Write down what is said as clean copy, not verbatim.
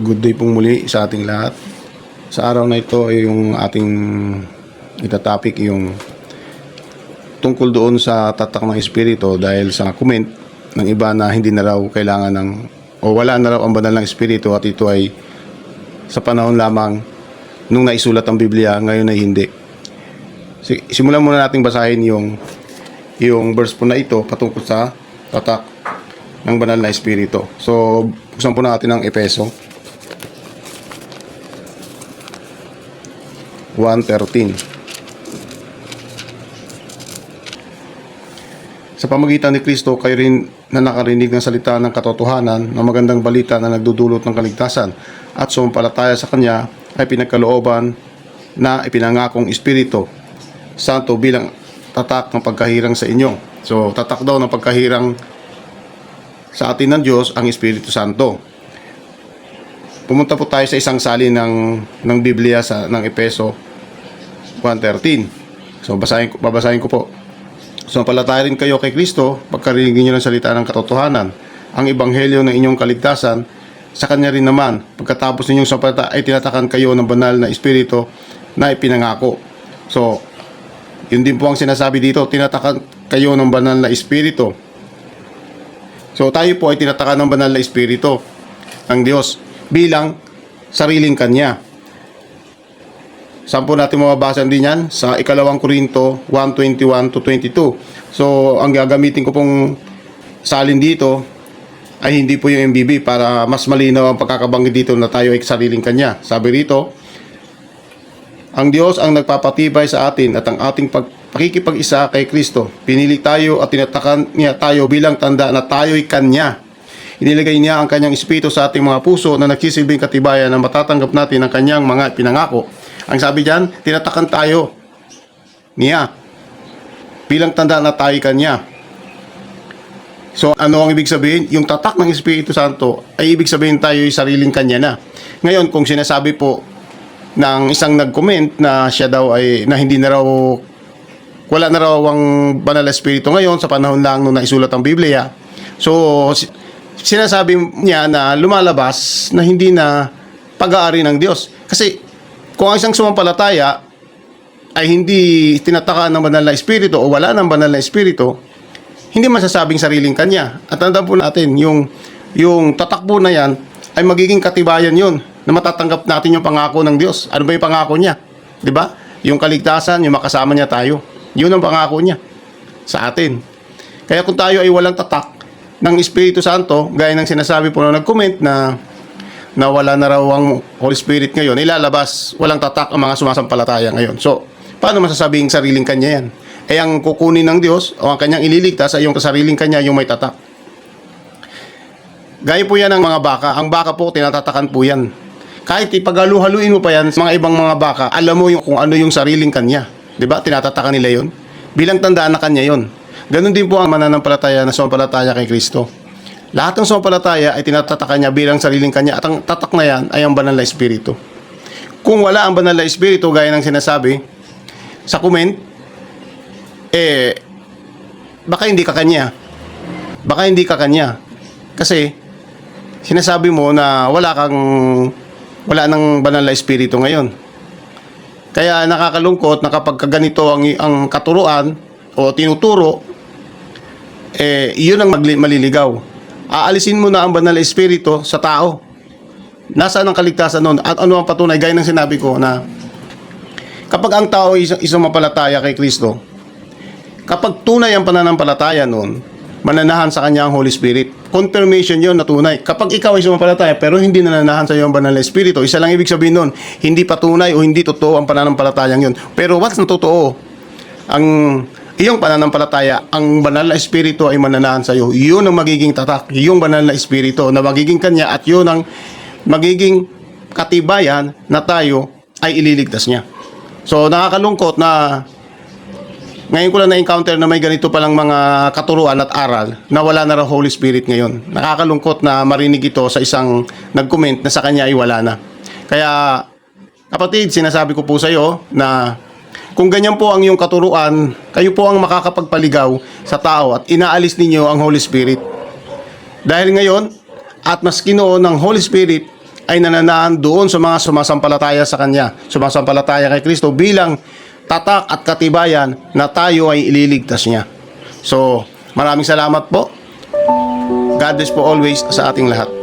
Good day pong muli sa ating lahat. Sa araw na ito ay yung ating itatopic yung tungkol doon sa tatak ng Espiritu dahil sa comment ng iba na hindi na raw kailangan ng o wala na raw ang banal ng Espiritu at ito ay sa panahon lamang nung naisulat ang Biblia, ngayon ay hindi. Simulan muna nating basahin yung verse po na ito patungkol sa tatak ng banal na Espiritu. So, buksan po natin ang Efeso 1:13. Sa pamagitan ni Kristo, kayo rin na nakarinig ng salita ng katotohanan ng magandang balita na nagdudulot ng kaligtasan at sumampalataya sa Kanya ay pinagkalooban na ipinangakong Espiritu Santo bilang tatak ng pagkahirang sa inyo. So, tatak daw ng pagkahirang sa atin ng Diyos ang Espiritu Santo. Pumunta po tayo sa isang salin ng Biblia ng Efeso 1:13. So babasahin ko po. So palataya rin kayo kay Kristo pagkarinig niyo ng salita ng katotohanan, ang ebanghelyo ng inyong kaligtasan. Sa Kanya rin naman, pagkatapos ninyong sampalata ay tinatakan kayo ng banal na Espiritu na ipinangako. So yun din po ang sinasabi dito, tinatakan kayo ng banal na Espiritu. So tayo po ay tinatakan ng banal na Espiritu ng Diyos bilang sariling Kanya. Saan po natin mababasa din yan? Sa 2 Korinto 1:21-22. So ang gagamitin ko pong salin dito ay hindi po yung MBB para mas malinaw ang pagkakabanggit dito na tayo ay sariling Kanya. Sabi rito, ang Diyos ang nagpapatibay sa atin at ang ating pakikipag-isa kay Kristo. Pinili tayo at tinatakan niya tayo bilang tanda na tayo'y Kanya. Inilagay niya ang Kanyang Espiritu sa ating mga puso na nagsisilbing katibayan na matatanggap natin ang Kanyang mga pinangako. Ang sabi diyan, tinatakan tayo niya bilang tanda na tayo'y Kanya. So ano ang ibig sabihin? Yung tatak ng Espiritu Santo ay ibig sabihin tayo'y sariling Kanya na. Ngayon, kung sinasabi po ng isang nag-comment na siya daw ay na hindi na raw wala na raw ang banal na Espiritu ngayon sa panahon lang nung naisulat ang Biblia. So sinasabi niya na lumalabas na hindi na pag-aari ng Diyos. Kasi kung ang isang sumampalataya ay hindi tinatakaan ng banal na Espiritu o wala ng banal na Espiritu, hindi masasabing sariling Kanya. At tandaan po natin, yung tatakbo na yan ay magiging katibayan yun na matatanggap natin yung pangako ng Diyos. Ano ba yung pangako niya? Diba? Yung kaligtasan, yung makasama niya tayo. Yun ang pangako niya sa atin. Kaya kung tayo ay walang tatak ng Espiritu Santo, gaya ng sinasabi po na nag-comment na wala na raw ang Holy Spirit ngayon, ilalabas, walang tatak ang mga sumasampalataya ngayon. So, paano masasabing sariling Kanya yan? Eh, ang kukunin ng Diyos o ang Kanyang ililigtas ay yung sariling Kanya, yung may tatak. Gaya po yan ng mga baka. Ang baka po, tinatatakan po yan. Kahit ipaghalu-haluin mo pa yan sa mga ibang mga baka, alam mo kung ano yung sariling Kanya. Diba? Tinatatakan nila yon. Bilang tandaan na Kanya yon. Ganon din po ang mananampalataya na sumampalataya kay Kristo. Lahat ng sumampalataya ay tinatatakan niya bilang sariling Kanya at ang tatak na yan ay ang banal na Espiritu. Kung wala ang banal na Espiritu, gaya ng sinasabi sa comment, baka hindi ka Kanya. Baka hindi ka Kanya. Kasi sinasabi mo na wala nang banal na Espiritu ngayon. Kaya nakakalungkot na kapag ganito ang katuruan o tinuturo, yun ang maliligaw. Aalisin mo na ang banal na Espiritu sa tao. Nasaan ang kaligtasan nun? At ano ang patunay? Gaya ng sinabi ko na kapag ang tao ay sumampalataya kay Kristo, kapag tunay ang pananampalataya nun, mananahan sa Kanya ang Holy Spirit. Confirmation yun na tunay. Kapag ikaw ay sumampalataya pero hindi nananahan sa iyo ang banal na Espiritu, isa lang ibig sabihin nun, hindi patunay o hindi totoo ang pananampalatayang yun. Pero once na totoo ang iyong pananampalataya, ang banal na Espiritu ay mananahan sa iyo. Yun ang magiging tatak, yung banal na Espiritu na magiging Kanya at yun ang magiging katibayan na tayo ay ililigtas niya. So nakakalungkot na ngayon ko lang na-encounter na may ganito palang mga katuruan at aral na wala na raw Holy Spirit ngayon. Nakakalungkot na marinig ito sa isang nag-comment na sa kanya ay wala na. Kaya, kapatid, sinasabi ko po sa iyo na kung ganyan po ang iyong katuruan, kayo po ang makakapagpaligaw sa tao at inaalis ninyo ang Holy Spirit. Dahil ngayon, at mas kinuon ng Holy Spirit ay nananaan doon sa mga sumasampalataya sa Kanya, sumasampalataya kay Kristo bilang tatak at katibayan na tayo ay ililigtas niya. So, maraming salamat po. God bless po always sa ating lahat.